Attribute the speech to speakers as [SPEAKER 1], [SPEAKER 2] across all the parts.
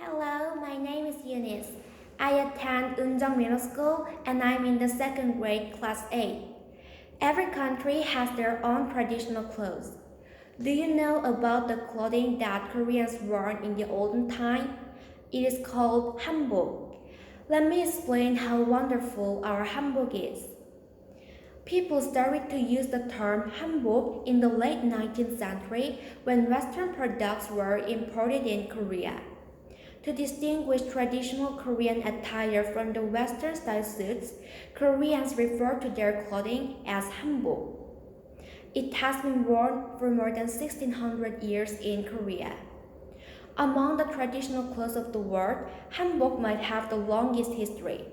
[SPEAKER 1] Hello, my name is Eunice. I attend Unjong Middle School and I'm in the second grade, class A. Every country has their own traditional clothes. Do you know about the clothing that Koreans wore in the olden time? It is called hanbok. Let me explain how wonderful our hanbok is. People started to use the term hanbok in the late 19th century when Western products were imported in Korea. To distinguish traditional Korean attire from the Western-style suits, Koreans refer to their clothing as hanbok. It has been worn for more than 1600 years in Korea. Among the traditional clothes of the world, hanbok might have the longest history.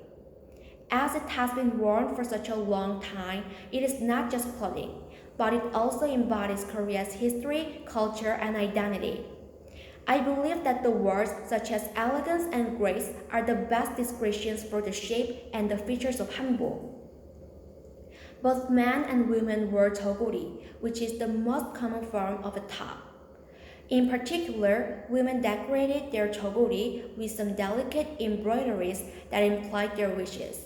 [SPEAKER 1] As it has been worn for such a long time, it is not just clothing, but it also embodies Korea's history, culture, and identity. I believe that the words such as elegance and grace are the best descriptions for the shape and the features of hanbok. Both men and women wear jogori, which is the most common form of a top. In particular, women decorated their jogori with some delicate embroideries that implied their wishes.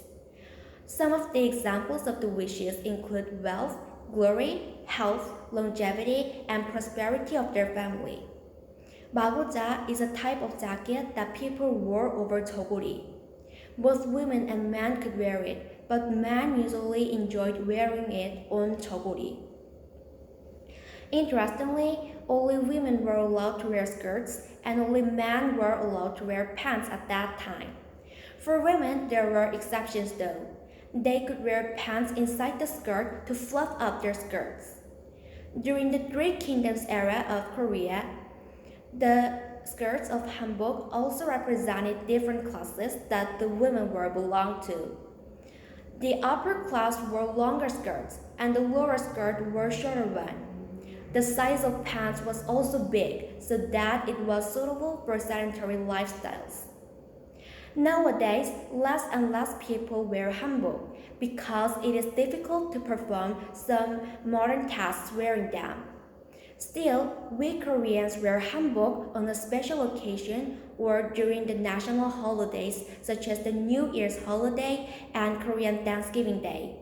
[SPEAKER 1] Some of the examples of the wishes include wealth, glory, health, longevity, and prosperity of their family. Magoja is a type of jacket that people wore over jogori. Both women and men could wear it, but men usually enjoyed wearing it on jogori. Interestingly, only women were allowed to wear skirts, and only men were allowed to wear pants at that time. For women, there were exceptions though. They could wear pants inside the skirt to fluff up their skirts. During the Three Kingdoms era of Korea, the skirts of hanbok also represented different classes that the women belonged to. The upper class wore longer skirts, and the lower skirt wore shorter one. The size of pants was also big, so that it was suitable for sedentary lifestyles. Nowadays, less and less people wear hanbok because it is difficult to perform some modern tasks wearing them. Still, we Koreans wear hanbok on a special occasion or during the national holidays such as the New Year's holiday and Korean Thanksgiving Day.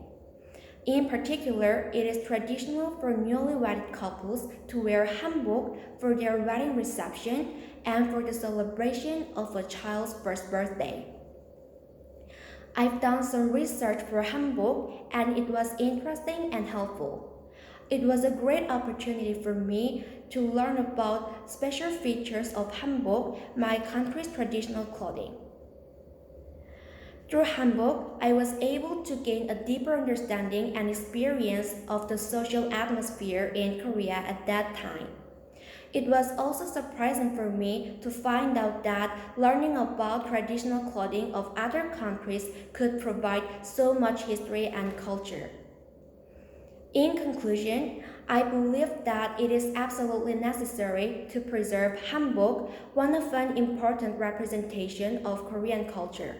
[SPEAKER 1] In particular, it is traditional for newlywed couples to wear hanbok for their wedding reception and for the celebration of a child's first birthday. I've done some research for hanbok and it was interesting and helpful. It was a great opportunity for me to learn about special features of hanbok, my country's traditional clothing. Through hanbok, I was able to gain a deeper understanding and experience of the social atmosphere in Korea at that time. It was also surprising for me to find out that learning about traditional clothing of other countries could provide so much history and culture. In conclusion, I believe that it is absolutely necessary to preserve hanbok, one of an important representation of Korean culture.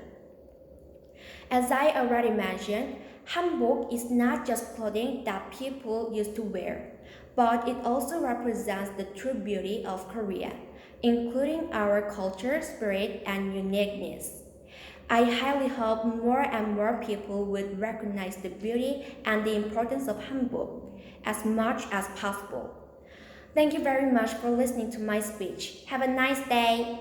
[SPEAKER 1] As I already mentioned, hanbok is not just clothing that people used to wear, but it also represents the true beauty of Korea, including our culture, spirit, and uniqueness. I highly hope more and more people would recognize the beauty and the importance of hanbok as much as possible. Thank you very much for listening to my speech. Have a nice day.